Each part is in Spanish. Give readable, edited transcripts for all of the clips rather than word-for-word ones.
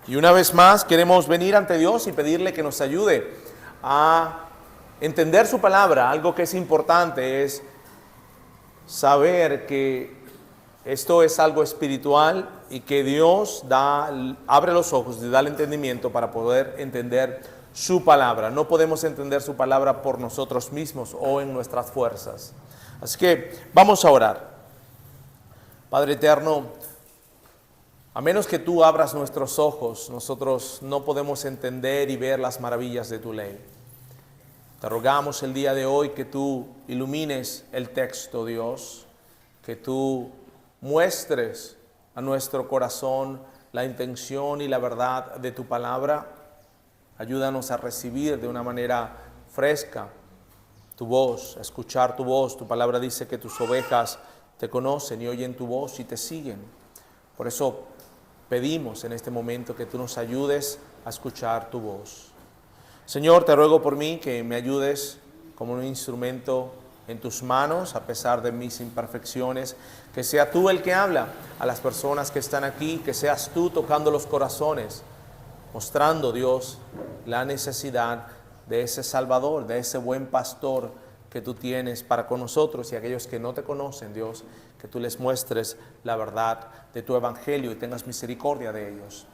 Y una vez más queremos venir ante Dios y pedirle que nos ayude a entender su palabra. Algo que es importante es saber que esto es algo espiritual y que Dios abre los ojos y da el entendimiento para poder entender su palabra. No podemos entender su palabra por nosotros mismos o en nuestras fuerzas. Así que vamos a orar. Padre eterno, a menos que tú abras nuestros ojos, nosotros no podemos entender y ver las maravillas de tu ley. Te rogamos el día de hoy que tú ilumines el texto, Dios, que tú muestres a nuestro corazón la intención y la verdad de tu palabra. Ayúdanos a recibir de una manera fresca tu voz, a escuchar tu voz. Tu palabra dice que tus ovejas te conocen y oyen tu voz y te siguen. Por eso pedimos en este momento que tú nos ayudes a escuchar tu voz. Señor, te ruego por mí que me ayudes como un instrumento en tus manos, a pesar de mis imperfecciones, que sea tú el que habla a las personas que están aquí, que seas tú tocando los corazones, mostrando, Dios, la necesidad de ese Salvador, de ese buen pastor que tú tienes para con nosotros y aquellos que no te conocen, Dios, que tú les muestres la verdad de tu evangelio y tengas misericordia de ellos.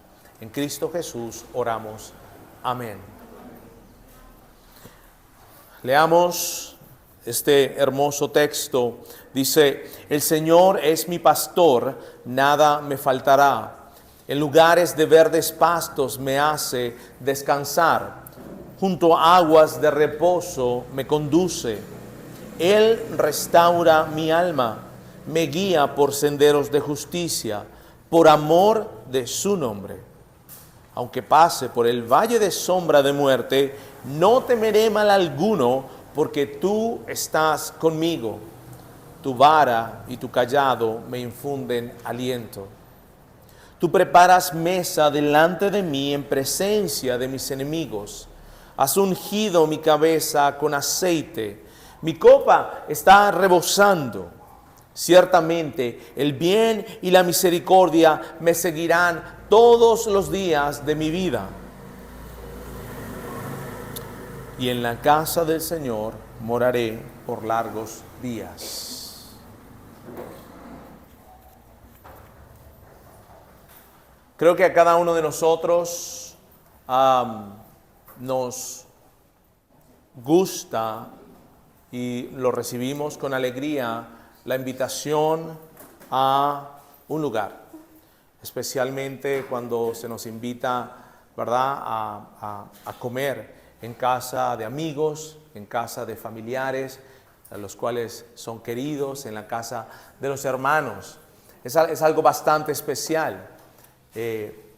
En Cristo Jesús oramos. Amén. Leamos este hermoso texto. Dice: el Señor es mi pastor, nada me faltará. En lugares de verdes pastos me hace descansar. Junto a aguas de reposo me conduce. Él restaura mi alma, me guía por senderos de justicia, por amor de su nombre. Aunque pase por el valle de sombra de muerte, no temeré mal alguno, porque tú estás conmigo. Tu vara y tu cayado me infunden aliento. Tú preparas mesa delante de mí en presencia de mis enemigos. Has ungido mi cabeza con aceite. Mi copa está rebosando. Ciertamente el bien y la misericordia me seguirán todos los días de mi vida. Y en la casa del Señor moraré por largos días. Creo que a cada uno de nosotros nos gusta y lo recibimos con alegría la invitación a un lugar, especialmente cuando se nos invita, ¿verdad?, a comer en casa de amigos, en casa de familiares, a los cuales son queridos, en la casa de los hermanos. Es algo bastante especial.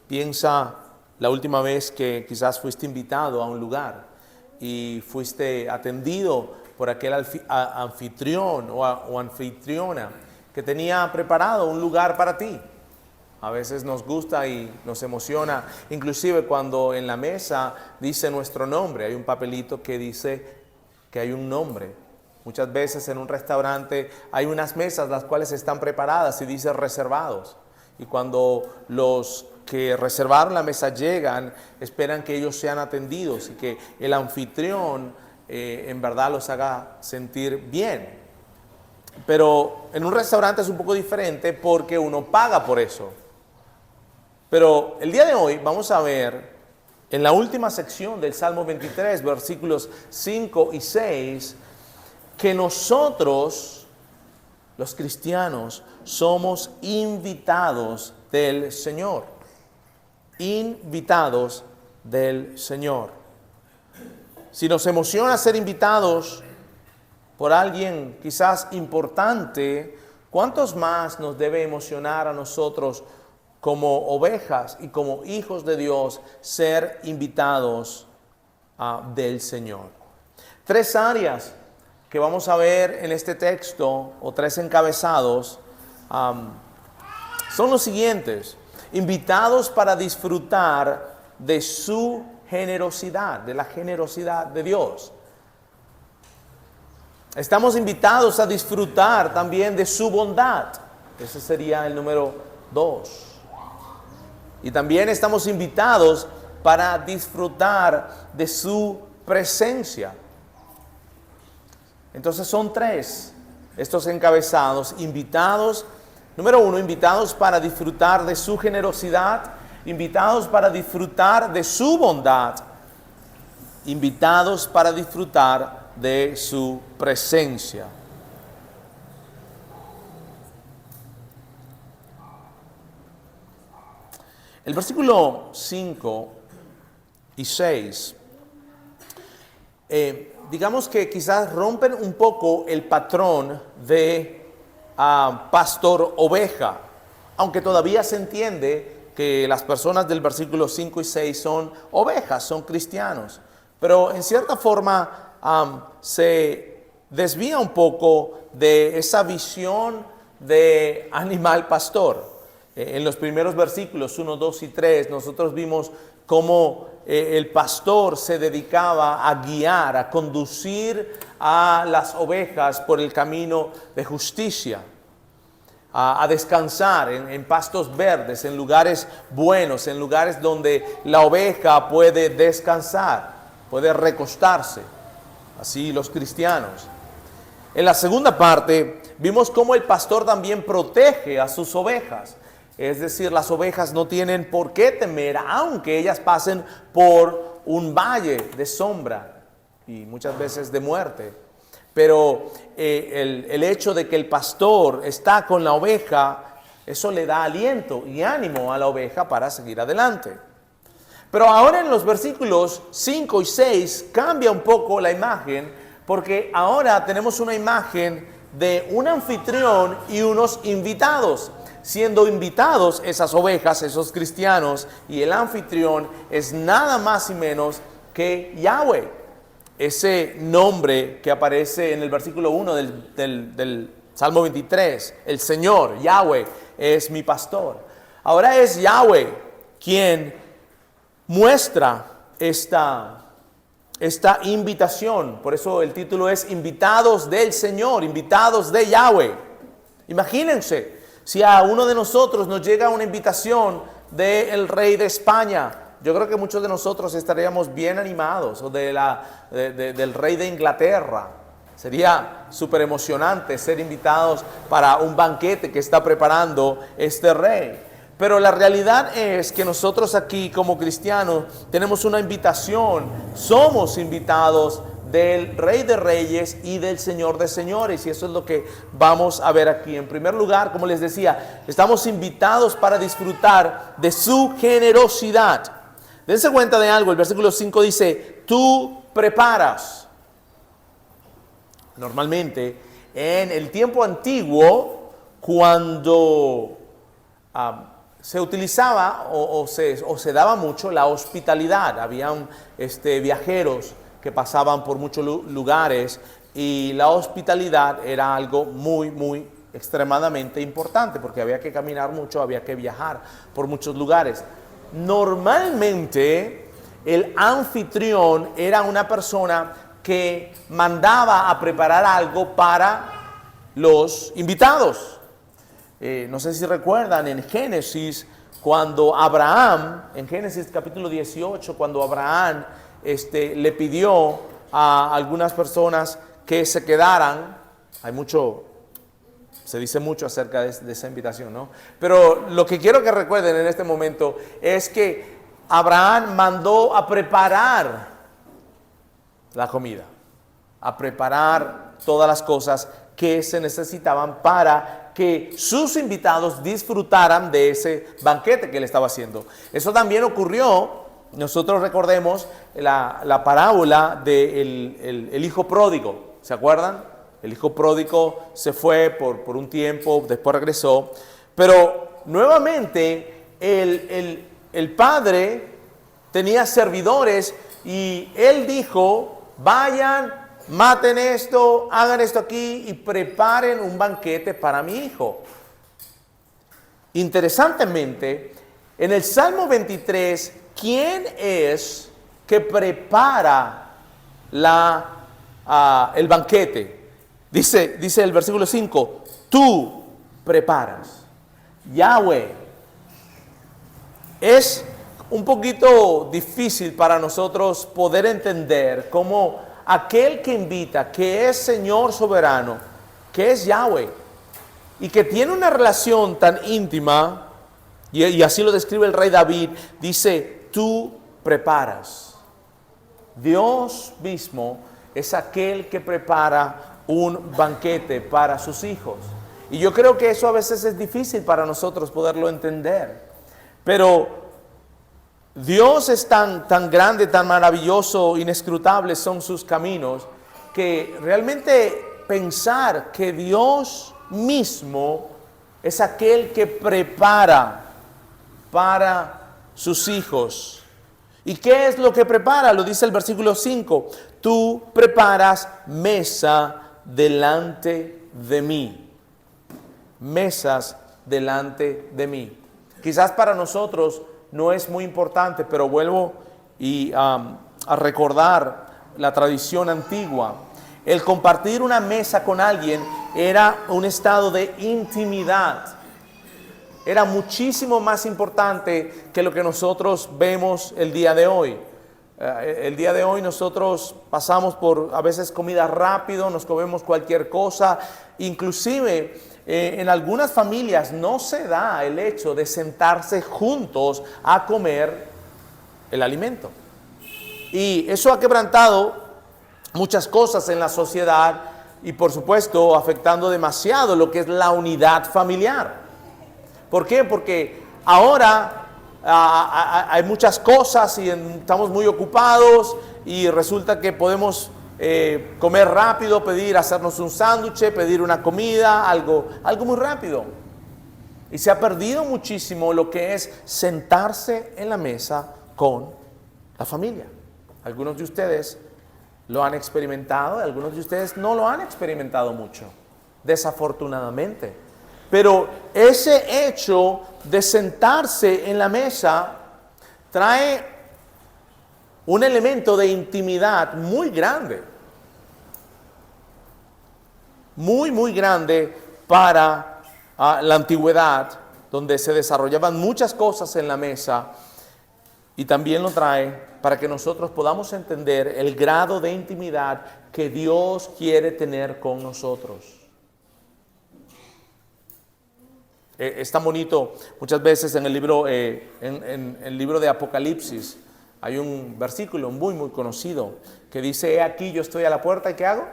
Piensa la última vez que quizás fuiste invitado a un lugar y fuiste atendido por aquel anfitrión o anfitriona que tenía preparado un lugar para ti. A veces nos gusta y nos emociona, inclusive cuando en la mesa dice nuestro nombre. Hay un papelito que dice que hay un nombre. Muchas veces en un restaurante hay unas mesas las cuales están preparadas y dice reservados. Y cuando los que reservaron la mesa llegan, esperan que ellos sean atendidos y que el anfitrión en verdad los haga sentir bien. Pero en un restaurante es un poco diferente porque uno paga por eso. Pero el día de hoy vamos a ver en la última sección del Salmo 23, versículos 5 y 6, que nosotros, los cristianos, somos invitados del Señor. Invitados del Señor. Si nos emociona ser invitados por alguien quizás importante, ¿cuántos más nos debe emocionar a nosotros como ovejas y como hijos de Dios ser invitados del Señor? 3 áreas que vamos a ver en este texto, o 3 encabezados, son los siguientes: invitados para disfrutar de su generosidad, de la generosidad de Dios. Estamos invitados a disfrutar también de su bondad. Ese sería el número 2. Y también estamos invitados para disfrutar de su presencia. Entonces son tres estos encabezados: invitados, número uno, invitados para disfrutar de su generosidad, invitados para disfrutar de su bondad, invitados para disfrutar de su presencia. El versículo 5 y 6, digamos que quizás rompen un poco el patrón de pastor oveja, aunque todavía se entiende que las personas del versículo 5 y 6 son ovejas, son cristianos, pero en cierta forma se desvía un poco de esa visión de animal pastor. En los primeros versículos 1, 2 y 3 nosotros vimos cómo el pastor se dedicaba a guiar, a conducir a las ovejas por el camino de justicia, a descansar en pastos verdes, en lugares buenos, en lugares donde la oveja puede descansar, puede recostarse. Así los cristianos. En la segunda parte vimos cómo el pastor también protege a sus ovejas. Es decir, las ovejas no tienen por qué temer, aunque ellas pasen por un valle de sombra y muchas veces de muerte. Pero el hecho de que el pastor está con la oveja, eso le da aliento y ánimo a la oveja para seguir adelante. Pero ahora en los versículos 5 y 6 cambia un poco la imagen, porque ahora tenemos una imagen de un anfitrión y unos invitados. Siendo invitados esas ovejas, esos cristianos, y el anfitrión es nada más y menos que Yahweh. Ese nombre que aparece en el versículo 1 del Salmo 23, el Señor, Yahweh, es mi pastor. Ahora es Yahweh quien muestra esta invitación. Por eso el título es Invitados del Señor, invitados de Yahweh. Imagínense. Si a uno de nosotros nos llega una invitación del rey de España, yo creo que muchos de nosotros estaríamos bien animados, o del rey de Inglaterra. Sería súper emocionante ser invitados para un banquete que está preparando este rey. Pero la realidad es que nosotros aquí como cristianos tenemos una invitación, somos invitados del Rey de Reyes y del Señor de Señores, y eso es lo que vamos a ver aquí. En primer lugar, como les decía, estamos invitados para disfrutar de su generosidad. Dense cuenta de algo, el versículo 5 dice, tú preparas. Normalmente, en el tiempo antiguo, cuando se utilizaba o se daba mucho la hospitalidad, habían viajeros que pasaban por muchos lugares, y la hospitalidad era algo muy, muy extremadamente importante, porque había que caminar mucho, había que viajar por muchos lugares. Normalmente el anfitrión era una persona que mandaba a preparar algo para los invitados. No sé si recuerdan en Génesis, cuando Abraham, en Génesis capítulo 18, cuando Abraham le pidió a algunas personas que se quedaran. Se dice mucho acerca de esa invitación, ¿no? Pero lo que quiero que recuerden en este momento es que Abraham mandó a preparar la comida, a preparar todas las cosas que se necesitaban para que sus invitados disfrutaran de ese banquete que él estaba haciendo. Eso también ocurrió. Nosotros recordemos la parábola del hijo pródigo, ¿se acuerdan? El hijo pródigo se fue por un tiempo, después regresó, pero nuevamente el padre tenía servidores y él dijo, vayan, maten esto, hagan esto aquí y preparen un banquete para mi hijo. Interesantemente, en el Salmo 23, ¿quién es que prepara el banquete? Dice el versículo 5, tú preparas. Yahweh. Es un poquito difícil para nosotros poder entender cómo aquel que invita, que es Señor soberano, que es Yahweh, y que tiene una relación tan íntima, y así lo describe el rey David, dice, tú preparas. Dios mismo es aquel que prepara un banquete para sus hijos. Y yo creo que eso a veces es difícil para nosotros poderlo entender. Pero Dios es tan grande, tan maravilloso, inescrutables son sus caminos, que realmente pensar que Dios mismo es aquel que prepara para sus hijos. ¿Y qué es lo que prepara? Lo dice el versículo 5. Tú preparas mesa delante de mí. Mesas delante de mí. Quizás para nosotros no es muy importante, pero vuelvo a recordar la tradición antigua. El compartir una mesa con alguien era un estado de intimidad. Era muchísimo más importante que lo que nosotros vemos el día de hoy. El día de hoy nosotros pasamos por a veces comida rápido, nos comemos cualquier cosa. Inclusive en algunas familias no se da el hecho de sentarse juntos a comer el alimento. Y eso ha quebrantado muchas cosas en la sociedad y por supuesto afectando demasiado lo que es la unidad familiar. ¿Por qué? Porque ahora hay muchas cosas y estamos muy ocupados y resulta que podemos comer rápido, hacernos un sándwich, pedir una comida, algo muy rápido. Y se ha perdido muchísimo lo que es sentarse en la mesa con la familia. Algunos de ustedes lo han experimentado, algunos de ustedes no lo han experimentado mucho, desafortunadamente. Pero ese hecho de sentarse en la mesa trae un elemento de intimidad muy grande. Muy grande para la antigüedad, donde se desarrollaban muchas cosas en la mesa. Y también lo trae para que nosotros podamos entender el grado de intimidad que Dios quiere tener con nosotros. Es tan bonito, muchas veces en el libro, en el libro de Apocalipsis, hay un versículo muy conocido que dice, he aquí yo estoy a la puerta y ¿qué hago?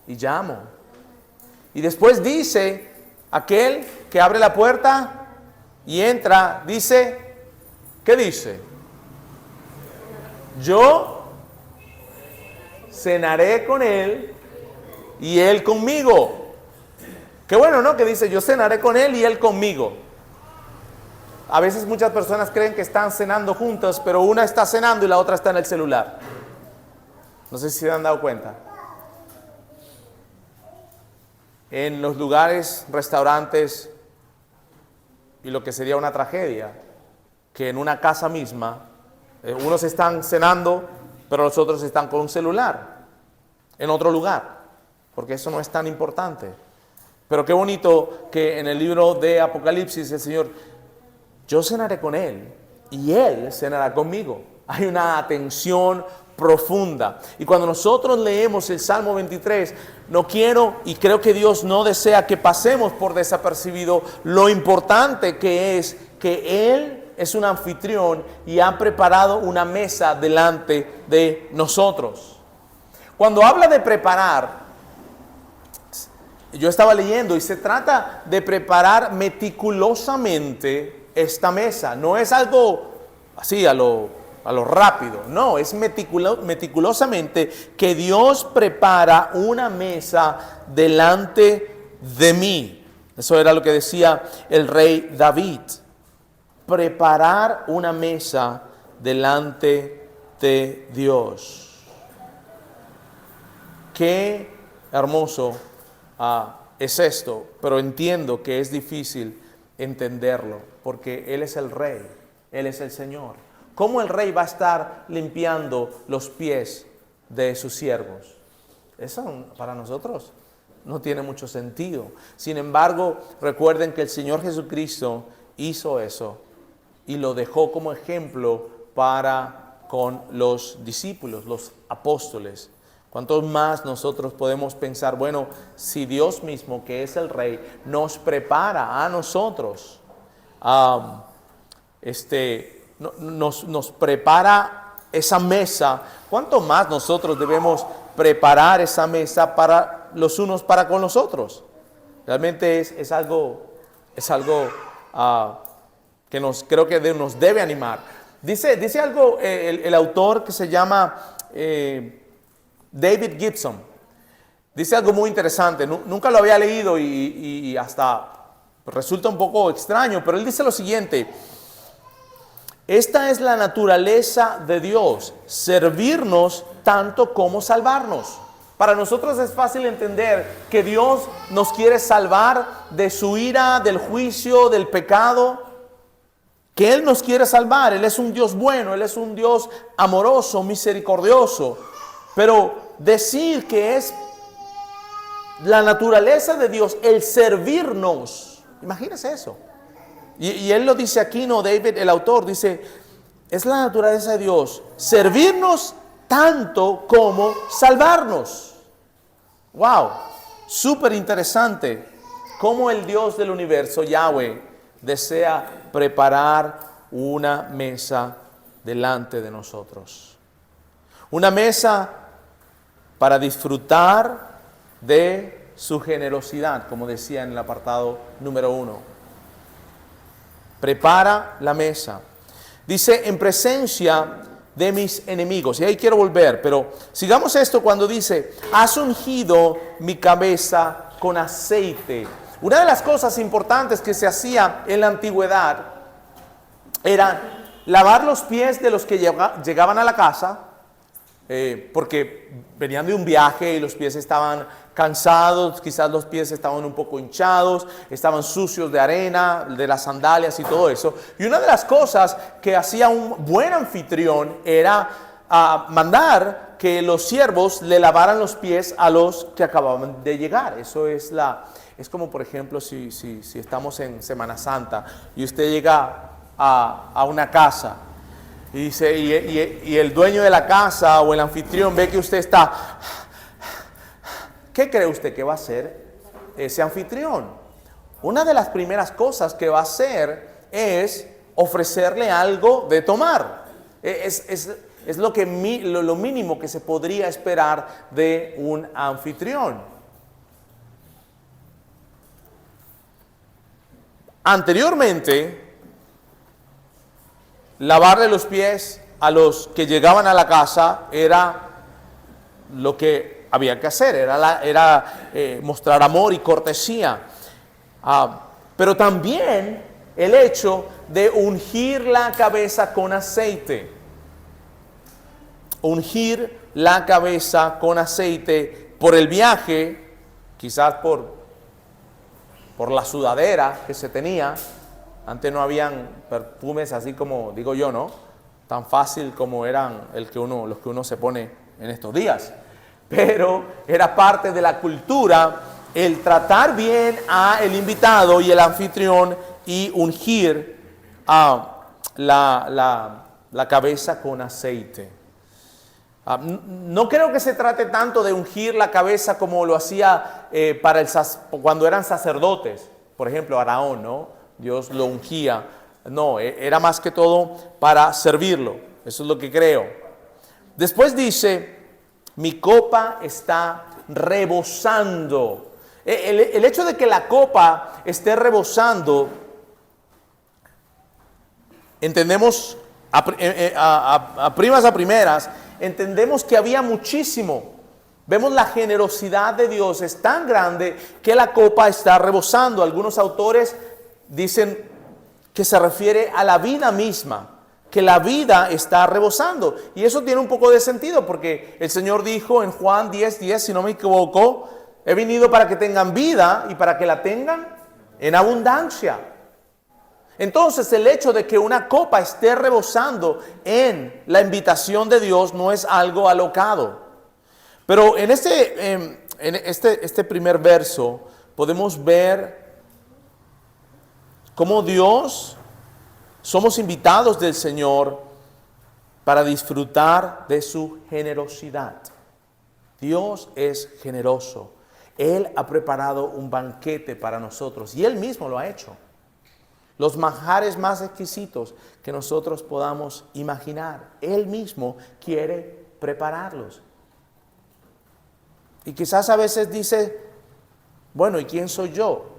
Y llamo. Y después dice, aquel que abre la puerta y entra, dice, ¿qué dice? Yo cenaré con él y él conmigo. Qué bueno, ¿no? Que dice, yo cenaré con él y él conmigo. A veces muchas personas creen que están cenando juntas, pero una está cenando y la otra está en el celular. No sé si se han dado cuenta. En los lugares, restaurantes, y lo que sería una tragedia, que en una casa misma, unos están cenando, pero los otros están con un celular, en otro lugar, porque eso no es tan importante. Pero qué bonito que en el libro de Apocalipsis el Señor, yo cenaré con Él y Él cenará conmigo. Hay una atención profunda. Y cuando nosotros leemos el Salmo 23, no quiero y creo que Dios no desea que pasemos por desapercibido lo importante que es que Él es un anfitrión y ha preparado una mesa delante de nosotros. Cuando habla de preparar, yo estaba leyendo y se trata de preparar meticulosamente esta mesa. No es algo así a lo rápido. No, es meticulosamente que Dios prepara una mesa delante de mí. Eso era lo que decía el rey David. Preparar una mesa delante de Dios. Qué hermoso es esto, pero entiendo que es difícil entenderlo, porque Él es el Rey, Él es el Señor. ¿Cómo el Rey va a estar limpiando los pies de sus siervos? Eso para nosotros no tiene mucho sentido. Sin embargo, recuerden que el Señor Jesucristo hizo eso y lo dejó como ejemplo para con los discípulos, los apóstoles. ¿Cuántos más nosotros podemos pensar, bueno, si Dios mismo, que es el Rey, nos prepara a nosotros, nos prepara esa mesa, ¿cuánto más nosotros debemos preparar esa mesa para los unos para con los otros? Realmente es algo que creo que nos debe animar. Dice algo el autor que se llama David Gibson. Dice algo muy interesante. Nunca lo había leído y hasta resulta un poco extraño, pero él dice lo siguiente: esta es la naturaleza de Dios, servirnos tanto como salvarnos. Para nosotros es fácil entender que Dios nos quiere salvar de su ira, del juicio, del pecado, que Él nos quiere salvar. Él es un Dios bueno, Él es un Dios amoroso, misericordioso. Pero decir que es la naturaleza de Dios el servirnos, imagínese eso. Y él lo dice aquí, no, David, el autor, dice, es la naturaleza de Dios servirnos tanto como salvarnos. Wow, súper interesante cómo el Dios del universo, Yahweh, desea preparar una mesa delante de nosotros. Una mesa para disfrutar de su generosidad, como decía en el apartado número 1. Prepara la mesa. Dice, en presencia de mis enemigos. Y ahí quiero volver, pero sigamos esto cuando dice, has ungido mi cabeza con aceite. Una de las cosas importantes que se hacía en la antigüedad era lavar los pies de los que llegaban a la casa, porque venían de un viaje y los pies estaban cansados, quizás los pies estaban un poco hinchados, estaban sucios de arena, de las sandalias y todo eso. Y una de las cosas que hacía un buen anfitrión era mandar que los siervos le lavaran los pies a los que acababan de llegar. Eso es como, por ejemplo, si estamos en Semana Santa y usted llega a una casa y dice, y el dueño de la casa o el anfitrión ve que usted está... ¿Qué cree usted que va a hacer ese anfitrión? Una de las primeras cosas que va a hacer es ofrecerle algo de tomar. Es lo mínimo que se podría esperar de un anfitrión. Anteriormente, lavarle los pies a los que llegaban a la casa era lo que había que hacer, era mostrar amor y cortesía. Pero también el hecho de ungir la cabeza con aceite. Ungir la cabeza con aceite por el viaje, quizás por la sudadera que se tenía. Antes no habían perfumes así como digo yo, ¿no? Tan fácil como eran los que uno se pone en estos días. Pero era parte de la cultura el tratar bien al invitado y el anfitrión y ungir la cabeza con aceite. No creo que se trate tanto de ungir la cabeza como lo hacía cuando eran sacerdotes. Por ejemplo, Aarón, ¿no? Dios lo ungía. No, era más que todo para servirlo. Eso es lo que creo. Después dice, mi copa está rebosando. El hecho de que la copa esté rebosando, entendemos a primeras, entendemos que había muchísimo. Vemos la generosidad de Dios, es tan grande que la copa está rebosando. Algunos autores dicen que se refiere a la vida misma, que la vida está rebosando. Y eso tiene un poco de sentido porque el Señor dijo en Juan 10:10, si no me equivoco, he venido para que tengan vida y para que la tengan en abundancia. Entonces el hecho de que una copa esté rebosando en la invitación de Dios no es algo alocado. Pero en este primer verso podemos ver Como Dios, somos invitados del Señor para disfrutar de su generosidad. Dios es generoso. Él ha preparado un banquete para nosotros y Él mismo lo ha hecho. Los manjares más exquisitos que nosotros podamos imaginar, Él mismo quiere prepararlos. Y quizás a veces dice, bueno, ¿y quién soy yo?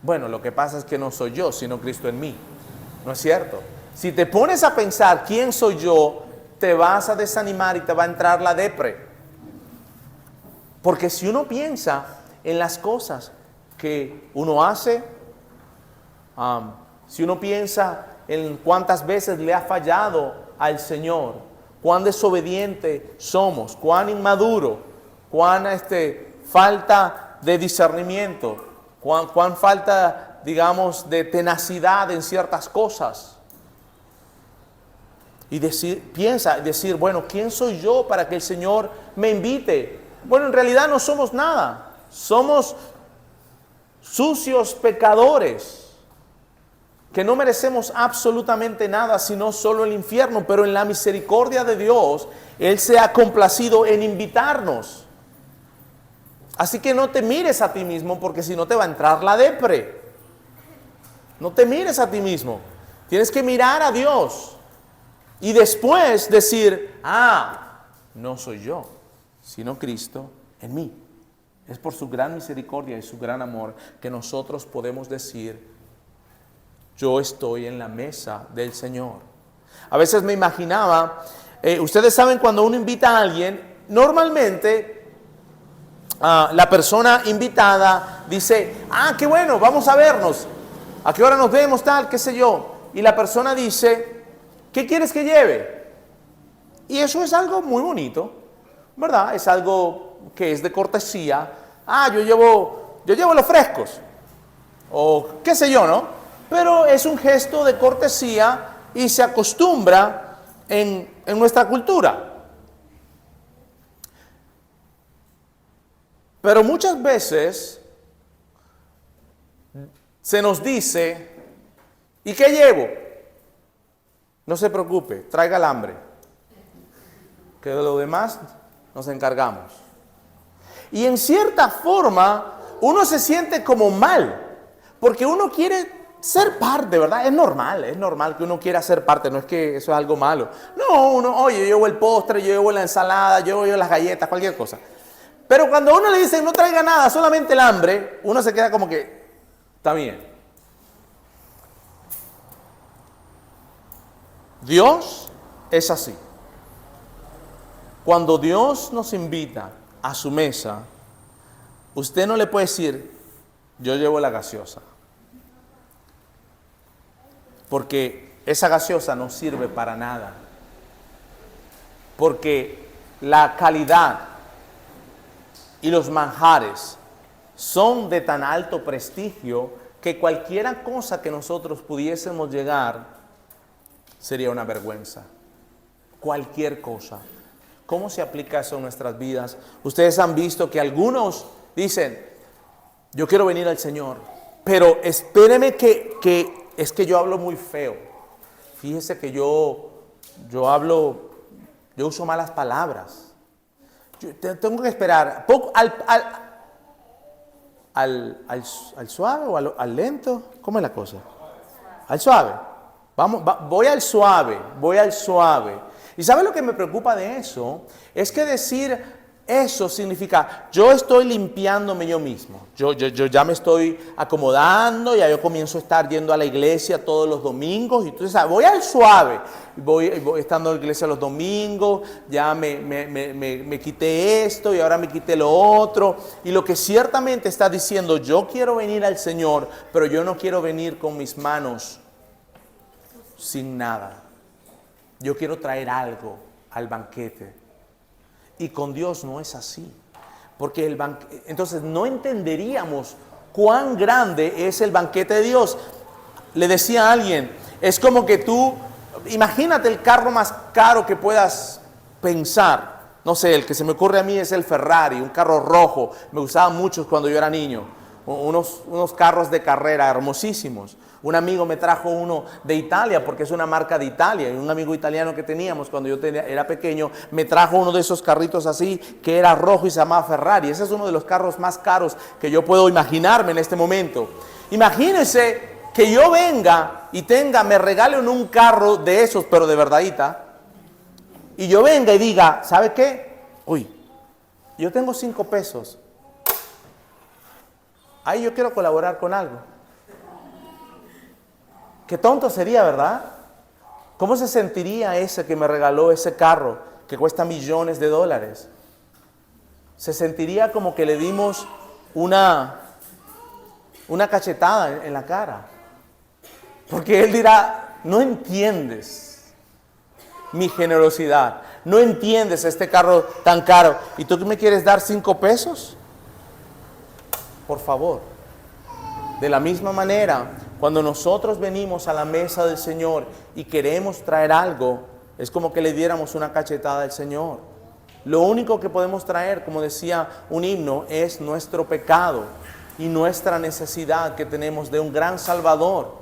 Bueno, lo que pasa es que no soy yo, sino Cristo en mí. ¿No es cierto? Si te pones a pensar quién soy yo, te vas a desanimar y te va a entrar la depre. Porque si uno piensa en las cosas que uno hace, si uno piensa en cuántas veces le ha fallado al Señor, cuán desobediente somos, cuán inmaduro, cuán falta de discernimiento, cuán falta, digamos, de tenacidad en ciertas cosas. Y decir, bueno, ¿quién soy yo para que el Señor me invite? Bueno, en realidad no somos nada. Somos sucios pecadores que no merecemos absolutamente nada, sino solo el infierno. Pero en la misericordia de Dios, Él se ha complacido en invitarnos. Así que no te mires a ti mismo, porque si no te va a entrar la depre. No te mires a ti mismo. Tienes que mirar a Dios. Y después decir, no soy yo, sino Cristo en mí. Es por su gran misericordia y su gran amor que nosotros podemos decir, yo estoy en la mesa del Señor. A veces me imaginaba, ustedes saben, cuando uno invita a alguien, normalmente la persona invitada dice, qué bueno, vamos a vernos, ¿a qué hora nos vemos, tal, qué sé yo? Y la persona dice, ¿qué quieres que lleve? Y eso es algo muy bonito, ¿verdad? Es algo que es de cortesía. Yo llevo los frescos. O qué sé yo, ¿no? Pero es un gesto de cortesía y se acostumbra en nuestra cultura. Pero muchas veces se nos dice, ¿y qué llevo? No se preocupe, traiga el hambre, que de lo demás nos encargamos. Y en cierta forma, uno se siente como mal, porque uno quiere ser parte, ¿verdad? Es normal que uno quiera ser parte, no es que eso es algo malo. No, oye, yo llevo el postre, yo llevo la ensalada, yo llevo las galletas, cualquier cosa. Pero cuando a uno le dicen no traiga nada, solamente el hambre, uno se queda como que, está bien. Dios es así. Cuando Dios nos invita a su mesa, usted no le puede decir, yo llevo la gaseosa. Porque esa gaseosa no sirve para nada. Porque la calidad y los manjares son de tan alto prestigio que cualquier cosa que nosotros pudiésemos llegar sería una vergüenza. Cualquier cosa. ¿Cómo se aplica eso en nuestras vidas? Ustedes han visto que algunos dicen, yo quiero venir al Señor, pero espéreme que es que yo hablo muy feo. Fíjese que yo uso malas palabras. Yo tengo que esperar poco al suave o al lento. ¿Cómo es la cosa? Al suave. Voy al suave. ¿Y sabe lo que me preocupa de eso? Es que decir eso significa, yo estoy limpiándome yo mismo. Yo ya me estoy acomodando, ya yo comienzo a estar yendo a la iglesia todos los domingos. Y entonces voy al suave. Voy estando en la iglesia los domingos, ya me quité esto y ahora me quité lo otro. Y lo que ciertamente está diciendo, yo quiero venir al Señor, pero yo no quiero venir con mis manos sin nada. Yo quiero traer algo al banquete. Y con Dios no es así. Porque entonces no entenderíamos cuán grande es el banquete de Dios. Le decía a alguien, es como que tú, imagínate el carro más caro que puedas pensar. No sé, el que se me ocurre a mí es el Ferrari, un carro rojo. Me gustaba mucho cuando yo era niño. unos carros de carrera hermosísimos. Un amigo me trajo uno de Italia porque es una marca de Italia. Y un amigo italiano que teníamos cuando era pequeño me trajo uno de esos carritos así que era rojo y se llamaba Ferrari. Ese es uno de los carros más caros que yo puedo imaginarme en este momento. Imagínense que yo venga y me regalen un carro de esos, pero de verdadita. Y yo venga y diga, ¿sabe qué? Uy, yo tengo 5 pesos. Ahí yo quiero colaborar con algo. Qué tonto sería, ¿verdad? ¿Cómo se sentiría ese que me regaló ese carro que cuesta millones de dólares? Se sentiría como que le dimos una cachetada en la cara. Porque él dirá, no entiendes mi generosidad, no entiendes este carro tan caro. ¿Y tú me quieres dar 5 pesos? Por favor. De la misma manera, cuando nosotros venimos a la mesa del Señor y queremos traer algo, es como que le diéramos una cachetada al Señor. Lo único que podemos traer, como decía un himno, es nuestro pecado y nuestra necesidad que tenemos de un gran Salvador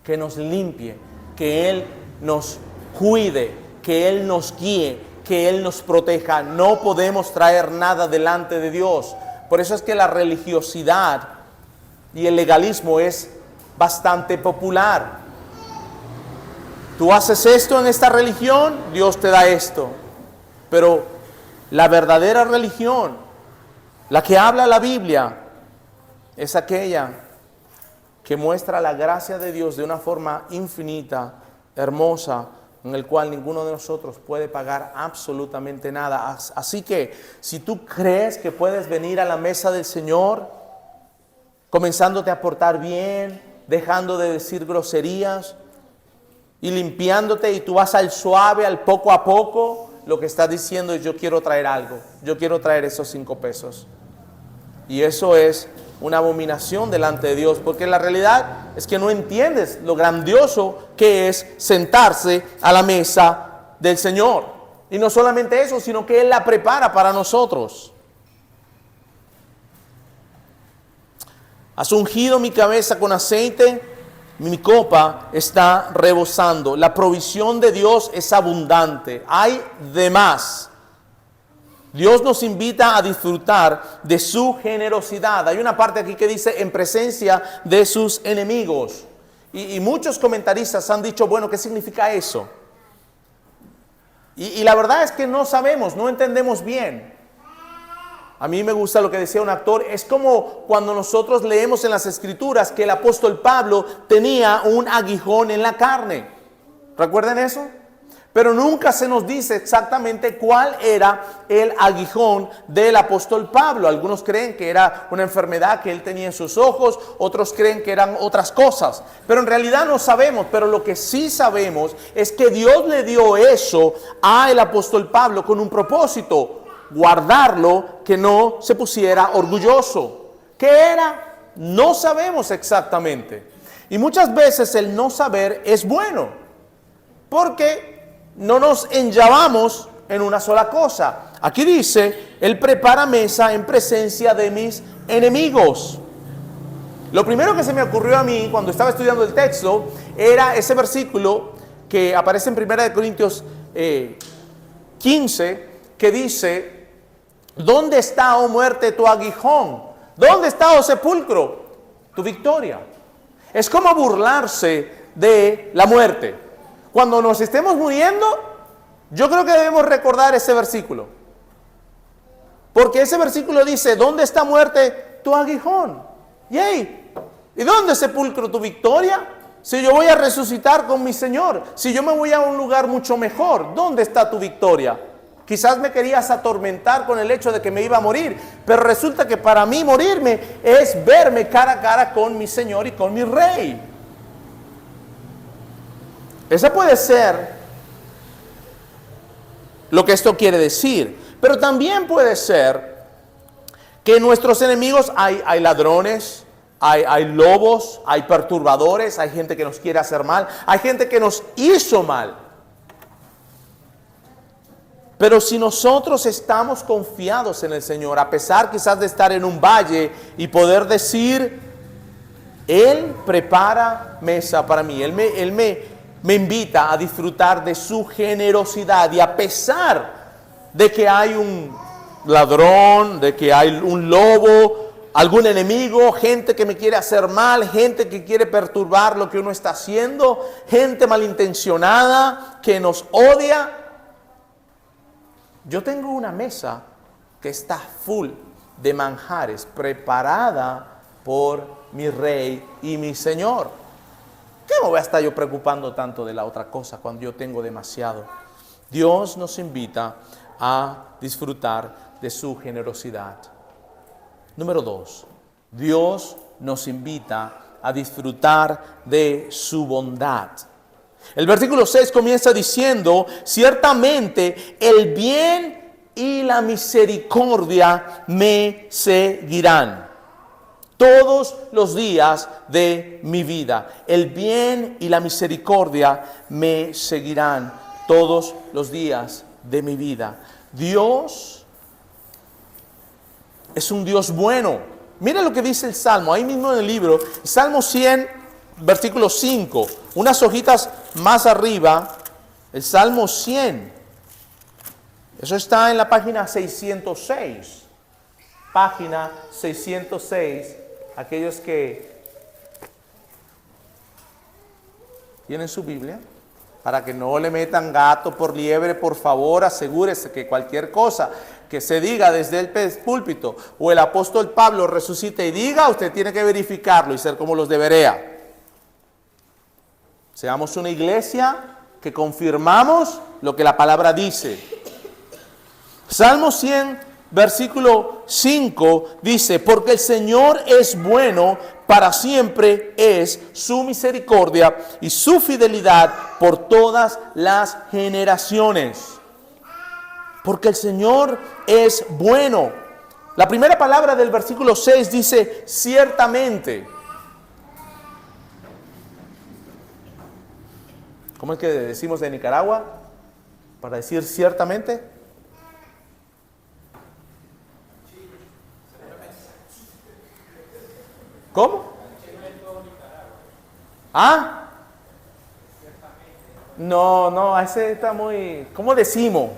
que nos limpie, que Él nos cuide, que Él nos guíe, que Él nos proteja. No podemos traer nada delante de Dios. Por eso es que la religiosidad y el legalismo es bastante popular. Tú haces esto en esta religión, Dios te da esto. Pero la verdadera religión, la que habla la Biblia, es aquella que muestra la gracia de Dios de una forma infinita, hermosa, en el cual ninguno de nosotros puede pagar absolutamente nada. Así que si tú crees que puedes venir a la mesa del Señor, comenzándote a portar bien, dejando de decir groserías y limpiándote, y tú vas al suave, al poco a poco, lo que estás diciendo es: yo quiero traer algo, yo quiero traer esos 5 pesos. Y eso es una abominación delante de Dios, porque la realidad es que no entiendes lo grandioso que es sentarse a la mesa del Señor. Y no solamente eso, sino que Él la prepara para nosotros. Has ungido mi cabeza con aceite, mi copa está rebosando. La provisión de Dios es abundante, hay de más. Dios nos invita a disfrutar de su generosidad. Hay una parte aquí que dice: en presencia de sus enemigos. Y muchos comentaristas han dicho, bueno, ¿qué significa eso? Y la verdad es que no sabemos, no entendemos bien. A mí me gusta lo que decía un actor: es como cuando nosotros leemos en las Escrituras que el apóstol Pablo tenía un aguijón en la carne. ¿Recuerdan eso? Pero nunca se nos dice exactamente cuál era el aguijón del apóstol Pablo. Algunos creen que era una enfermedad que él tenía en sus ojos, otros creen que eran otras cosas. Pero en realidad no sabemos. Pero lo que sí sabemos es que Dios le dio eso al apóstol Pablo con un propósito: guardarlo, que no se pusiera orgulloso. ¿Qué era? No sabemos exactamente. Y muchas veces el no saber es bueno, porque no nos enllavamos en una sola cosa. Aquí dice: Él prepara mesa en presencia de mis enemigos. Lo primero que se me ocurrió a mí cuando estaba estudiando el texto era ese versículo que aparece en 1 Corintios 15, que dice: ¿dónde está, oh muerte, tu aguijón? ¿Dónde está, oh sepulcro, tu victoria? Es como burlarse de la muerte. Cuando nos estemos muriendo, yo creo que debemos recordar ese versículo. Porque ese versículo dice: ¿dónde está, muerte, tu aguijón? ¿Y dónde, sepulcro, tu victoria? Si yo voy a resucitar con mi Señor, si yo me voy a un lugar mucho mejor, ¿dónde está tu victoria? Quizás me querías atormentar con el hecho de que me iba a morir, pero resulta que para mí morirme es verme cara a cara con mi Señor y con mi Rey. Esa puede ser lo que esto quiere decir. Pero también puede ser que nuestros enemigos hay ladrones, hay lobos, hay perturbadores, hay gente que nos quiere hacer mal, hay gente que nos hizo mal. Pero si nosotros estamos confiados en el Señor, a pesar quizás de estar en un valle y poder decir, Él prepara mesa para mí, Él me invita a disfrutar de su generosidad, y a pesar de que hay un ladrón, de que hay un lobo, algún enemigo, gente que me quiere hacer mal, gente que quiere perturbar lo que uno está haciendo, gente malintencionada que nos odia, yo tengo una mesa que está full de manjares, preparada por mi Rey y mi Señor. ¿Qué me voy a estar yo preocupando tanto de la otra cosa cuando yo tengo demasiado? Dios nos invita a disfrutar de su generosidad. Número 2, Dios nos invita a disfrutar de su bondad. El versículo 6 comienza diciendo, ciertamente el bien y la misericordia me seguirán todos los días de mi vida. El bien y la misericordia me seguirán todos los días de mi vida. Dios es un Dios bueno. Mira lo que dice el Salmo, ahí mismo en el libro, Salmo 100, versículo 5, unas hojitas más arriba, el Salmo 100. Eso está en la página 606. Página 606. Aquellos que tienen su Biblia, para que no le metan gato por liebre, por favor, asegúrese que cualquier cosa que se diga desde el púlpito o el apóstol Pablo resucite y diga, usted tiene que verificarlo y ser como los de Berea. Seamos una iglesia que confirmamos lo que la palabra dice. Salmo 100, versículo 5 dice, porque el Señor es bueno, para siempre es su misericordia y su fidelidad por todas las generaciones. Porque el Señor es bueno. La primera palabra del versículo 6 dice, ciertamente. ¿Cómo es que decimos de Nicaragua? Para decir ciertamente. ¿Cómo? ¿Ah? No, ese está muy... ¿Cómo decimos?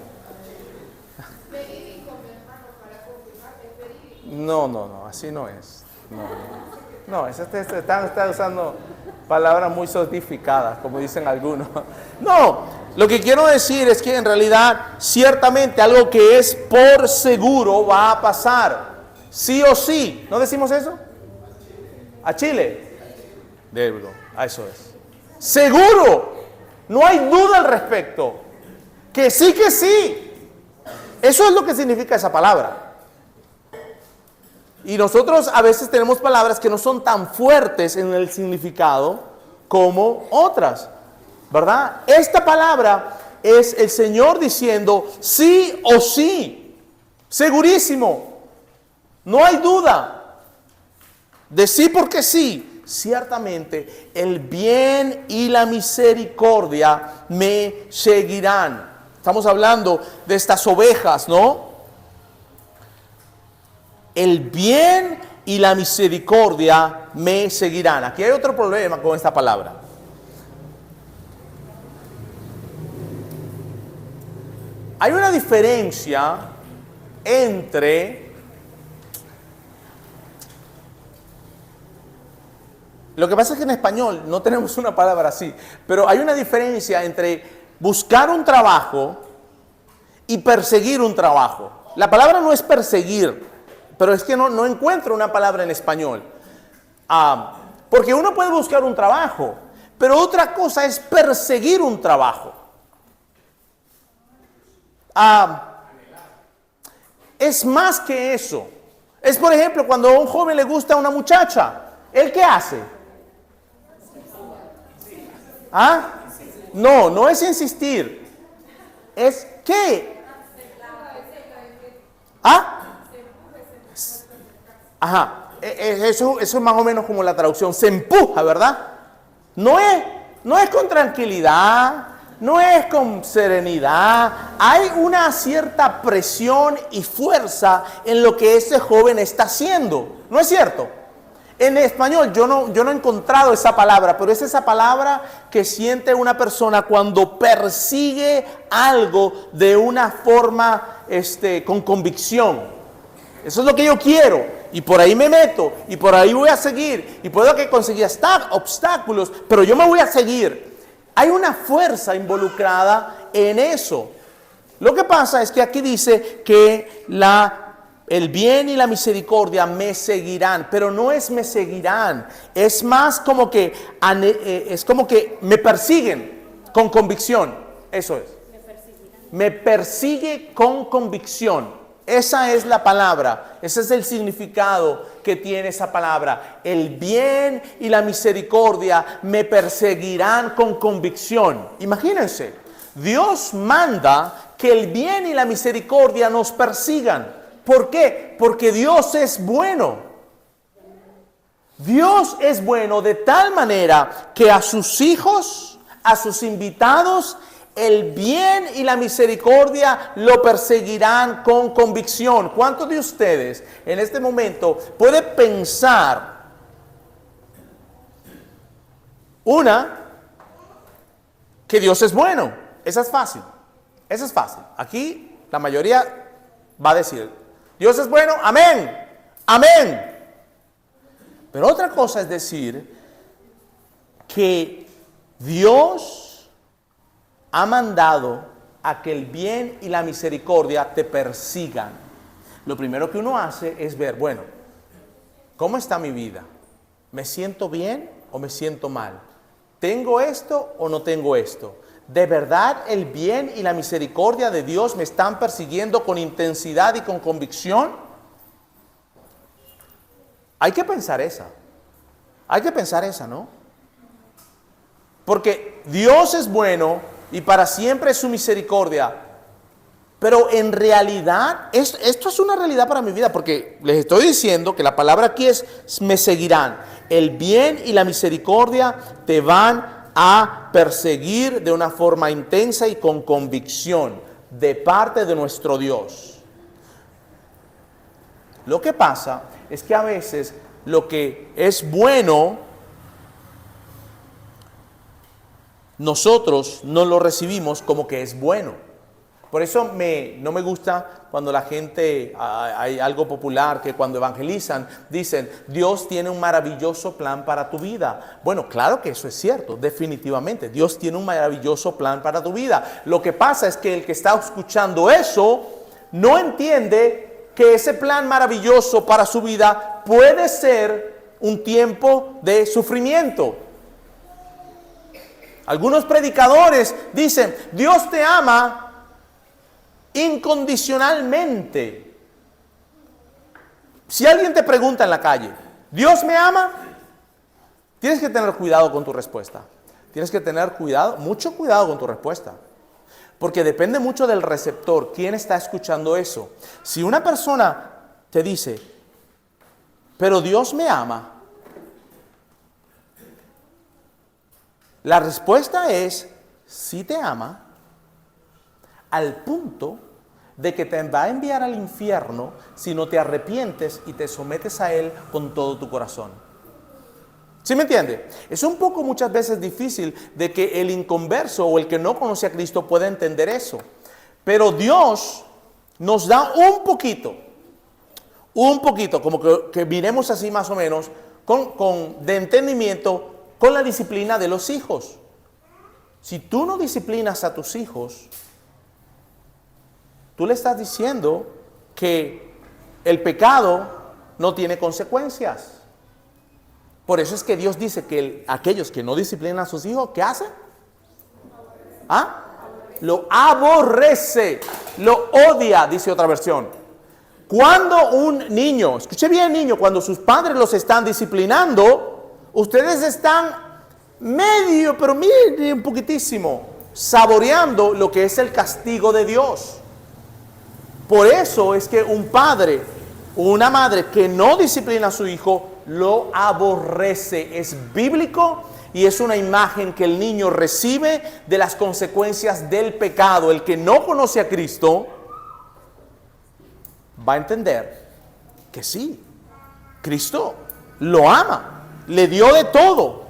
No, así no es. No, está usando palabras muy sofisticadas, como dicen algunos. No, lo que quiero decir es que en realidad, ciertamente, algo que es por seguro va a pasar. Sí o sí. ¿No decimos eso? ¿A Chile? Debro, a eso es. Seguro. No hay duda al respecto. Que sí, que sí. Eso es lo que significa esa palabra. Y nosotros a veces tenemos palabras que no son tan fuertes en el significado como otras, ¿verdad? Esta palabra es el Señor diciendo sí o sí, segurísimo, no hay duda, de sí porque sí, ciertamente el bien y la misericordia me seguirán. Estamos hablando de estas ovejas, ¿no? El bien y la misericordia me seguirán. Aquí hay otro problema con esta palabra. Hay una diferencia entre... Lo que pasa es que en español no tenemos una palabra así, pero hay una diferencia entre buscar un trabajo y perseguir un trabajo. La palabra no es perseguir, pero es que no encuentro una palabra en español. Porque uno puede buscar un trabajo, pero otra cosa es perseguir un trabajo. Es más que eso. Es, por ejemplo, cuando a un joven le gusta a una muchacha, ¿él qué hace? No es insistir. Es ¿qué? Ajá, eso es más o menos como la traducción, se empuja, ¿verdad? No es con tranquilidad, no es con serenidad. Hay una cierta presión y fuerza en lo que ese joven está haciendo. ¿No es cierto? En español yo no he encontrado esa palabra, pero es esa palabra que siente una persona cuando persigue algo de una forma con convicción. Eso es lo que yo quiero, y por ahí me meto, y por ahí voy a seguir, y puedo que consiga obstáculos, pero yo me voy a seguir. Hay una fuerza involucrada en eso. Lo que pasa es que aquí dice que el bien y la misericordia me seguirán, pero no es me seguirán, es más como que me persiguen con convicción. Eso es. Me persigue con convicción. Esa es la palabra, ese es el significado que tiene esa palabra. El bien y la misericordia me perseguirán con convicción. Imagínense, Dios manda que el bien y la misericordia nos persigan. ¿Por qué? Porque Dios es bueno. Dios es bueno de tal manera que a sus hijos, a sus invitados, el bien y la misericordia lo perseguirán con convicción. ¿Cuántos de ustedes en este momento puede pensar que Dios es bueno? Esa es fácil. Esa es fácil. Aquí la mayoría va a decir, Dios es bueno, amén, amén. Pero otra cosa es decir que Dios ha mandado a que el bien y la misericordia te persigan. Lo primero que uno hace es ver, bueno, ¿cómo está mi vida? ¿Me siento bien o me siento mal? ¿Tengo esto o no tengo esto? ¿De verdad el bien y la misericordia de Dios me están persiguiendo con intensidad y con convicción? Hay que pensar esa. Hay que pensar esa, ¿no? Porque Dios es bueno y para siempre es su misericordia. Pero en realidad, esto es una realidad para mi vida, porque les estoy diciendo que la palabra aquí es me seguirán. El bien y la misericordia te van a perseguir de una forma intensa y con convicción de parte de nuestro Dios. Lo que pasa es que a veces lo que es bueno, nosotros no lo recibimos como que es bueno. Por eso no me gusta cuando la gente, hay algo popular que cuando evangelizan dicen, Dios tiene un maravilloso plan para tu vida. Bueno, claro que eso es cierto, definitivamente. Dios tiene un maravilloso plan para tu vida. Lo que pasa es que el que está escuchando eso no entiende que ese plan maravilloso para su vida puede ser un tiempo de sufrimiento. Algunos predicadores dicen, Dios te ama incondicionalmente. Si alguien te pregunta en la calle, ¿Dios me ama? Tienes que tener cuidado con tu respuesta. Tienes que tener cuidado, mucho cuidado con tu respuesta. Porque depende mucho del receptor, quién está escuchando eso. Si una persona te dice, pero Dios me ama, la respuesta es, sí te ama, al punto de que te va a enviar al infierno si no te arrepientes y te sometes a Él con todo tu corazón. ¿Sí me entiende? Es un poco muchas veces difícil de que el inconverso o el que no conoce a Cristo pueda entender eso. Pero Dios nos da un poquito, como que miremos así más o menos, de entendimiento con la disciplina de los hijos. Si tú no disciplinas a tus hijos, tú le estás diciendo que el pecado no tiene consecuencias. Por eso es que Dios dice que aquellos que no disciplinan a sus hijos, ¿qué hacen? ¿Ah? Lo aborrece, lo odia, dice otra versión. Cuando un niño, escuche bien niño, cuando sus padres los están disciplinando, ustedes están medio, pero mire un poquitísimo, saboreando lo que es el castigo de Dios. Por eso es que un padre o una madre que no disciplina a su hijo, lo aborrece. Es bíblico y es una imagen que el niño recibe de las consecuencias del pecado. El que no conoce a Cristo va a entender que sí, Cristo lo ama, le dio de todo,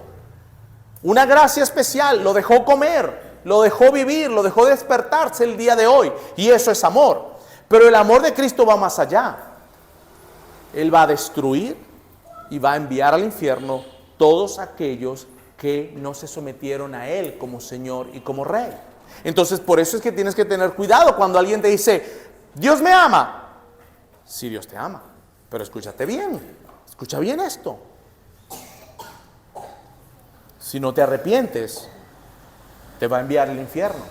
una gracia especial, lo dejó comer, lo dejó vivir, lo dejó despertarse el día de hoy, y eso es amor. Pero el amor de Cristo va más allá. Él va a destruir y va a enviar al infierno todos aquellos que no se sometieron a Él como Señor y como Rey. Entonces, por eso es que tienes que tener cuidado cuando alguien te dice, Dios me ama. Sí, Dios te ama, pero escúchate bien, escucha bien esto. Si no te arrepientes, te va a enviar al infierno.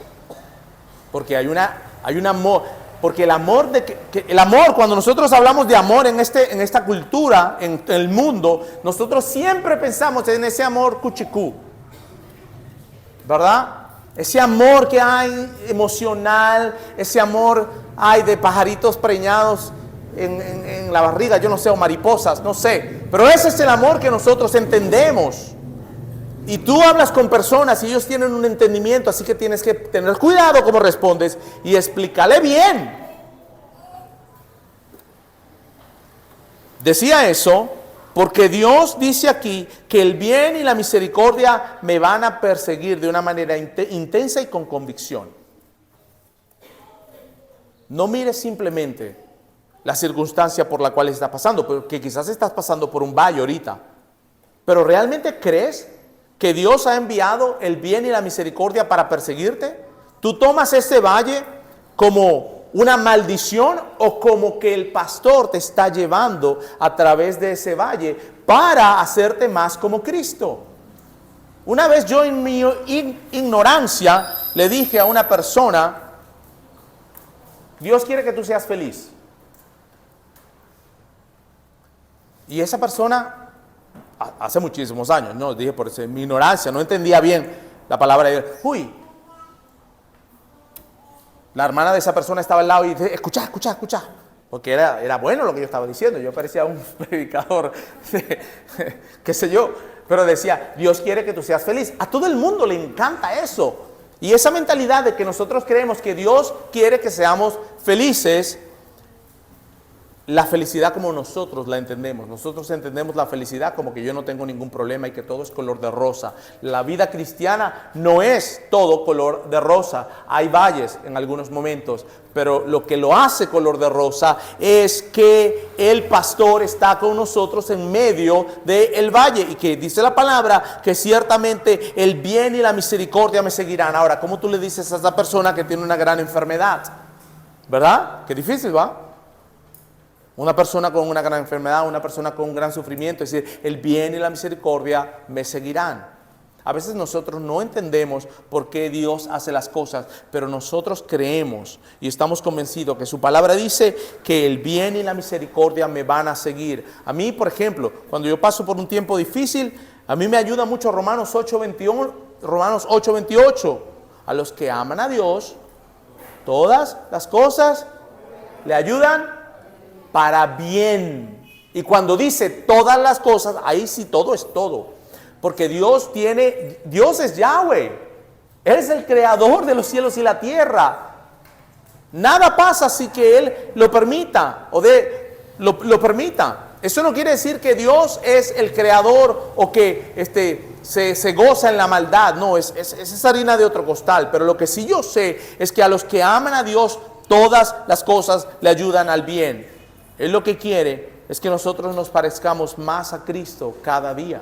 Porque hay un amor, porque el amor, el amor, cuando nosotros hablamos de amor en esta cultura, en el mundo, nosotros siempre pensamos en ese amor cuchicú, ¿verdad? Ese amor que hay emocional, ese amor hay de pajaritos preñados en la barriga, yo no sé, o mariposas, no sé. Pero ese es el amor que nosotros entendemos. Y tú hablas con personas y ellos tienen un entendimiento, así que tienes que tener cuidado cómo respondes y explícale bien. Decía eso porque Dios dice aquí que el bien y la misericordia me van a perseguir de una manera intensa y con convicción. No mires simplemente la circunstancia por la cual estás pasando, porque quizás estás pasando por un valle ahorita. Pero ¿realmente crees que Dios ha enviado el bien y la misericordia para perseguirte? ¿Tú tomas ese valle como una maldición o como que el pastor te está llevando a través de ese valle para hacerte más como Cristo? Una vez yo en mi ignorancia le dije a una persona, Dios quiere que tú seas feliz. Y esa persona, hace muchísimos años, no dije por eso, mi ignorancia, no entendía bien la palabra de Dios. Uy, la hermana de esa persona estaba al lado y dice, escucha, porque era bueno lo que yo estaba diciendo. Yo parecía un predicador, qué sé yo, pero decía, Dios quiere que tú seas feliz. A todo el mundo le encanta eso. Y esa mentalidad de que nosotros creemos que Dios quiere que seamos felices, la felicidad como nosotros la entendemos. Nosotros entendemos la felicidad como que yo no tengo ningún problema y que todo es color de rosa. La vida cristiana no es todo color de rosa. Hay valles en algunos momentos, pero lo que lo hace color de rosa es que el pastor está con nosotros en medio del valle y que dice la palabra que ciertamente el bien y la misericordia me seguirán. Ahora, ¿cómo tú le dices a esa persona que tiene una gran enfermedad? ¿Verdad? Qué difícil, ¿va? Una persona con una gran enfermedad, una persona con un gran sufrimiento, es decir, el bien y la misericordia me seguirán. A veces nosotros no entendemos por qué Dios hace las cosas, pero nosotros creemos y estamos convencidos que su palabra dice que el bien y la misericordia me van a seguir. A mí, por ejemplo, cuando yo paso por un tiempo difícil, a mí me ayuda mucho Romanos 8:28. A los que aman a Dios, todas las cosas le ayudan para bien. Y cuando dice todas las cosas, ahí sí todo es todo. Porque Dios es Yahweh. Él es el creador de los cielos y la tierra. Nada pasa sin que Él lo permita lo permita. Eso no quiere decir que Dios es el creador o que se goza en la maldad. No, es harina de otro costal. Pero lo que sí yo sé es que a los que aman a Dios, todas las cosas le ayudan al bien. Él lo que quiere es que nosotros nos parezcamos más a Cristo cada día.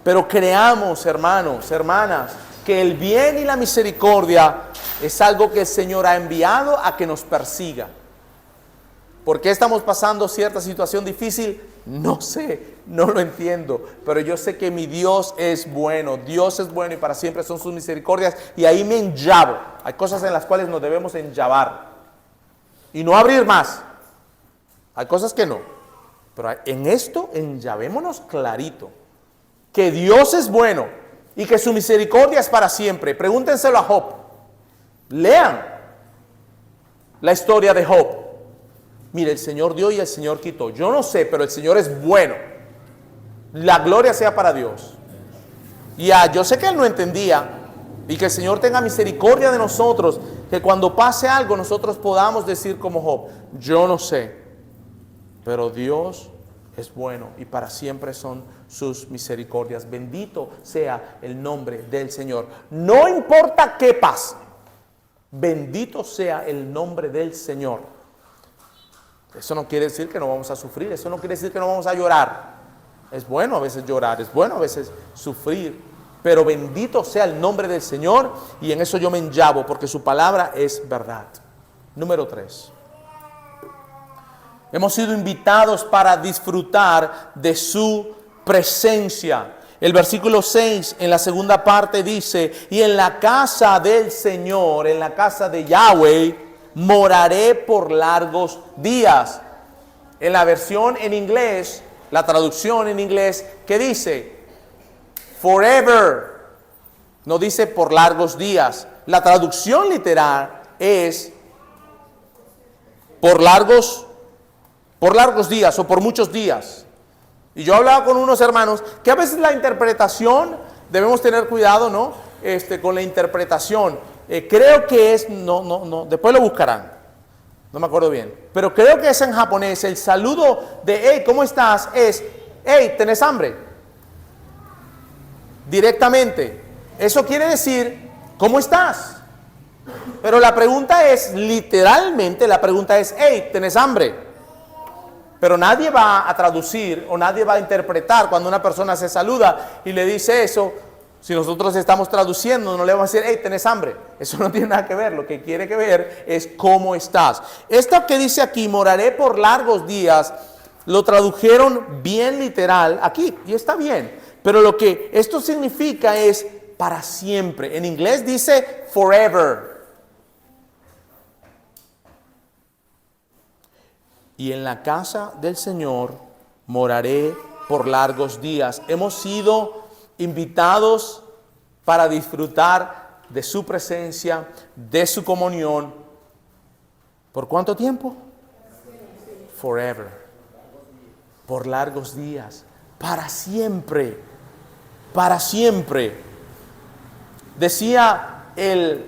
Pero creamos, hermanos, hermanas, que el bien y la misericordia es algo que el Señor ha enviado a que nos persiga. ¿Por qué estamos pasando cierta situación difícil? No sé, no lo entiendo, pero yo sé que mi Dios es bueno. Dios es bueno y para siempre son sus misericordias, y ahí me enllavo. Hay cosas en las cuales nos debemos enllavar y no abrir más. Hay cosas que no, pero en esto enllavémonos clarito, que Dios es bueno y que su misericordia es para siempre. Pregúntenselo a Job, lean la historia de Job. Mire, el Señor dio y el Señor quitó. Yo no sé, pero el Señor es bueno. La gloria sea para Dios. Yo sé que él no entendía, y que el Señor tenga misericordia de nosotros, que cuando pase algo nosotros podamos decir como Job, yo no sé, pero Dios es bueno y para siempre son sus misericordias. Bendito sea el nombre del Señor. No importa qué pase, bendito sea el nombre del Señor. Eso no quiere decir que no vamos a sufrir, eso no quiere decir que no vamos a llorar. Es bueno a veces llorar, es bueno a veces sufrir, pero bendito sea el nombre del Señor, y en eso yo me enllavo porque su palabra es verdad. Número 3. Hemos sido invitados para disfrutar de su presencia. El versículo 6 en la segunda parte dice, y en la casa del Señor, en la casa de Yahweh, moraré por largos días. En la versión en inglés, la traducción en inglés, ¿qué dice? Forever. No dice por largos días. La traducción literal es por largos días o por muchos días. Y yo hablaba con unos hermanos que a veces la interpretación, debemos tener cuidado, ¿no? Con la interpretación. Creo que es, después lo buscarán. No me acuerdo bien. Pero creo que es en japonés. El saludo de, hey, ¿cómo estás? Es, hey, ¿tenés hambre? Directamente. Eso quiere decir, ¿cómo estás? Pero la pregunta es, literalmente, la pregunta es, hey, ¿tenés hambre? Pero nadie va a traducir o nadie va a interpretar cuando una persona se saluda y le dice eso. Si nosotros estamos traduciendo, no le vamos a decir, hey, ¿tenés hambre? Eso no tiene nada que ver. Lo que quiere que ver es cómo estás. Esto que dice aquí, moraré por largos días, lo tradujeron bien literal aquí, y está bien. Pero lo que esto significa es para siempre. En inglés dice forever. Y en la casa del Señor moraré por largos días. Hemos sido invitados para disfrutar de su presencia, de su comunión. ¿Por cuánto tiempo? Forever. Por largos días. Para siempre. Para siempre. Decía el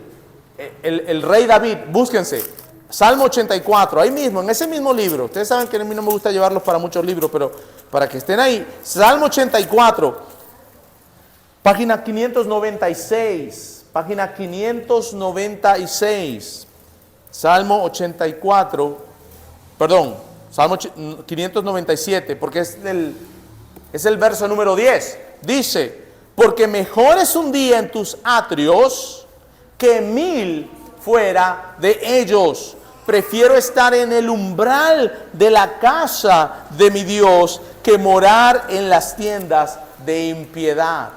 rey David, búsquense, Salmo 84, ahí mismo, en ese mismo libro. Ustedes saben que a mí no me gusta llevarlos para muchos libros, pero para que estén ahí. Salmo 84, página 596, página 596. Salmo 84, perdón, Salmo 597, porque es el verso número 10. Dice, porque mejor es un día en tus atrios que 1000 fuera de ellos. Prefiero estar en el umbral de la casa de mi Dios que morar en las tiendas de impiedad.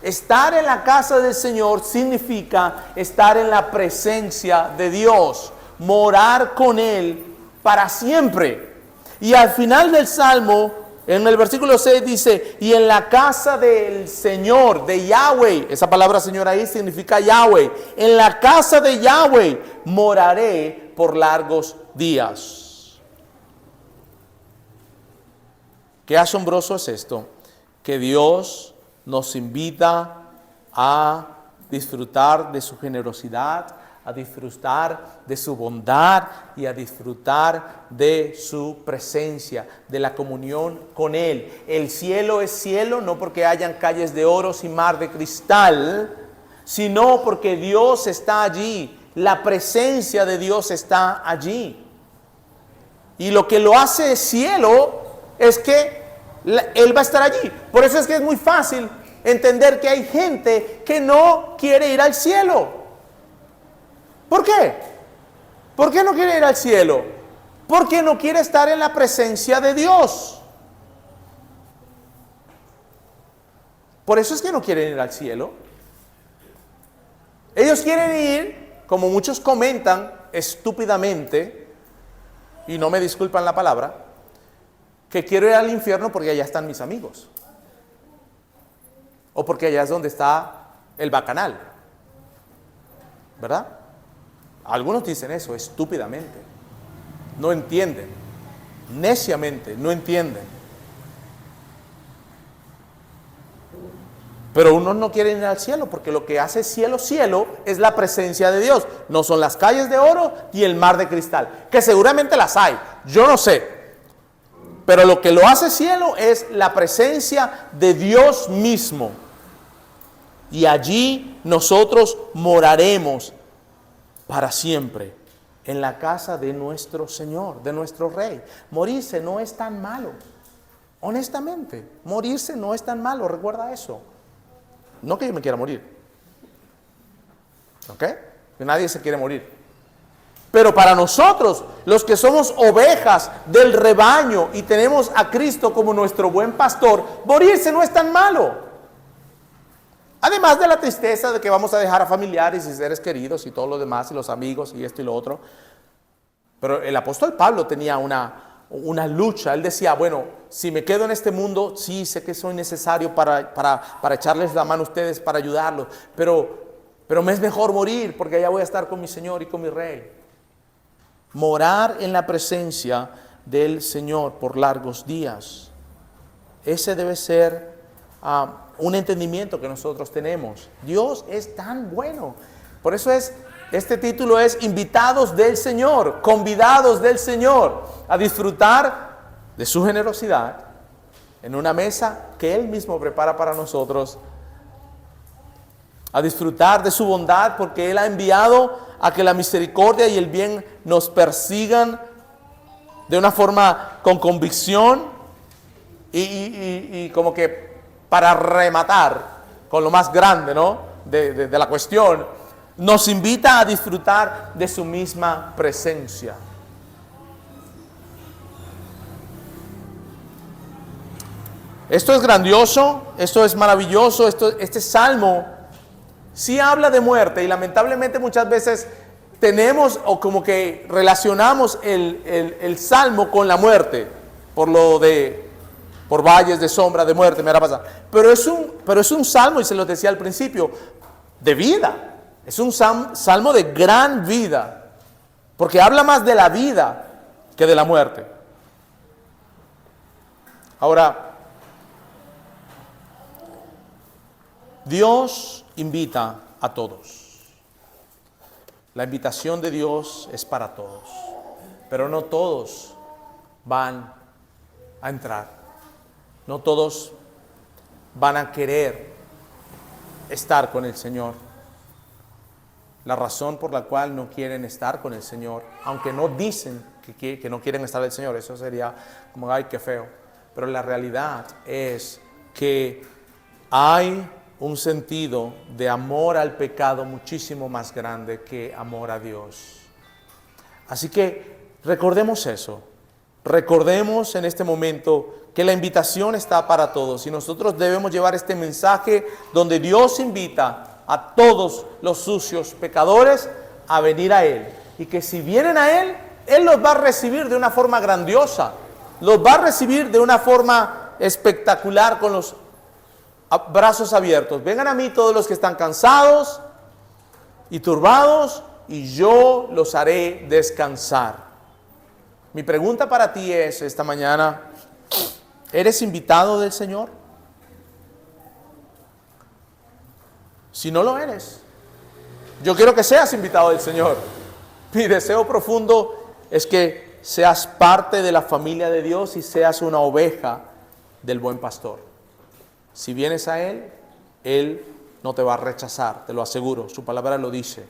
Estar en la casa del Señor significa estar en la presencia de Dios, morar con Él para siempre. Y al final del Salmo, en el versículo 6 dice, y en la casa del Señor, de Yahweh, esa palabra Señor ahí significa Yahweh, en la casa de Yahweh moraré por largos días. Qué asombroso es esto, que Dios nos invita a disfrutar de su generosidad, a disfrutar de su bondad y a disfrutar de su presencia, de la comunión con Él. El cielo es cielo no porque hayan calles de oro y mar de cristal, sino porque Dios está allí, la presencia de Dios está allí. Y lo que lo hace cielo es que Él va a estar allí. Por eso es que es muy fácil entender que hay gente que no quiere ir al cielo. ¿Por qué? ¿Por qué no quiere ir al cielo? Porque no quiere estar en la presencia de Dios. Por eso es que no quieren ir al cielo. Ellos quieren ir, como muchos comentan estúpidamente, y no me disculpan la palabra, que quiero ir al infierno porque allá están mis amigos. O porque allá es donde está el bacanal. ¿Verdad? Algunos dicen eso estúpidamente. No entienden. Neciamente, no entienden. Pero unos no quieren ir al cielo porque lo que hace cielo, cielo es la presencia de Dios. No son las calles de oro y el mar de cristal, que seguramente las hay, yo no sé. Pero lo que lo hace cielo es la presencia de Dios mismo. Y allí nosotros moraremos para siempre en la casa de nuestro Señor, de nuestro Rey. Morirse no es tan malo. Honestamente, morirse no es tan malo, recuerda eso. No que yo me quiera morir, ¿ok? Que nadie se quiere morir. Pero para nosotros, los que somos ovejas del rebaño y tenemos a Cristo como nuestro buen pastor, morirse no es tan malo. Además de la tristeza de que vamos a dejar a familiares y seres queridos y todo lo demás, y los amigos y esto y lo otro. Pero el apóstol Pablo tenía una lucha. Él decía, bueno, si me quedo en este mundo, sí, sé que soy necesario para echarles la mano a ustedes, para ayudarlos, pero me es mejor morir porque allá voy a estar con mi Señor y con mi Rey. Morar en la presencia del Señor por largos días. Ese debe ser un entendimiento que nosotros tenemos. Dios es tan bueno. Por eso este título es Invitados del Señor, convidados del Señor a disfrutar de su generosidad en una mesa que Él mismo prepara para nosotros, a disfrutar de su bondad porque Él ha enviado a que la misericordia y el bien nos persigan de una forma con convicción y como que para rematar con lo más grande, ¿no? de la cuestión, nos invita a disfrutar de su misma presencia. Esto es grandioso, esto es maravilloso, este salmo sí habla de muerte y lamentablemente muchas veces tenemos o como que relacionamos el salmo con la muerte, por valles de sombra de muerte, me hará pasar. Pero es un salmo, y se lo decía al principio, de vida. Es un salmo de gran vida, porque habla más de la vida que de la muerte. Ahora, Dios invita a todos. La invitación de Dios es para todos, pero no todos van a entrar. No todos van a querer estar con el Señor. La razón por la cual no quieren estar con el Señor, aunque no dicen que no quieren estar con el Señor, eso sería como, ay, qué feo. Pero la realidad es que hay un sentido de amor al pecado muchísimo más grande que amor a Dios. Así que recordemos eso. Recordemos en este momento que la invitación está para todos y nosotros debemos llevar este mensaje donde Dios invita a todos los sucios pecadores a venir a Él, y que si vienen a Él, Él los va a recibir de una forma grandiosa, los va a recibir de una forma espectacular con los brazos abiertos. Vengan a mí todos los que están cansados y turbados, y yo los haré descansar. Mi pregunta para ti es esta mañana, ¿eres invitado del Señor? Si no lo eres, yo quiero que seas invitado del Señor. Mi deseo profundo es que seas parte de la familia de Dios y seas una oveja del buen pastor. Si vienes a Él, Él no te va a rechazar, te lo aseguro, su palabra lo dice.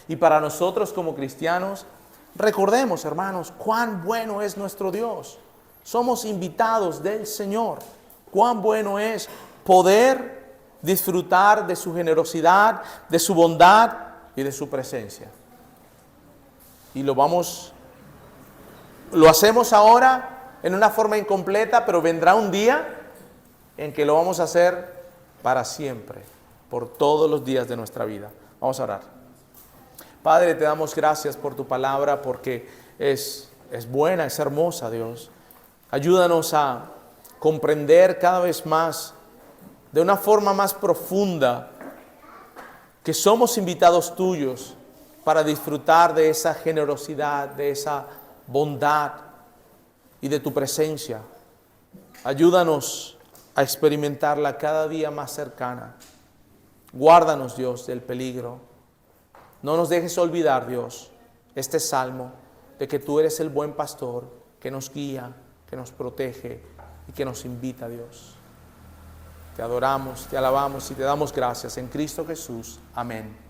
Y para nosotros como cristianos, recordemos, hermanos, cuán bueno es nuestro Dios. Somos invitados del Señor. Cuán bueno es poder disfrutar de su generosidad, de su bondad y de su presencia. Y lo hacemos ahora en una forma incompleta, pero vendrá un día en que lo vamos a hacer para siempre, por todos los días de nuestra vida. Vamos a orar. Padre, te damos gracias por tu palabra, porque es buena, es hermosa, Dios. Ayúdanos a comprender cada vez más, de una forma más profunda, que somos invitados tuyos para disfrutar de esa generosidad, de esa bondad y de tu presencia. Ayúdanos a experimentarla cada día más cercana. Guárdanos, Dios, del peligro. No nos dejes olvidar, Dios, este salmo de que tú eres el buen pastor que nos guía, que nos protege y que nos invita, Dios. Te adoramos, te alabamos y te damos gracias en Cristo Jesús. Amén.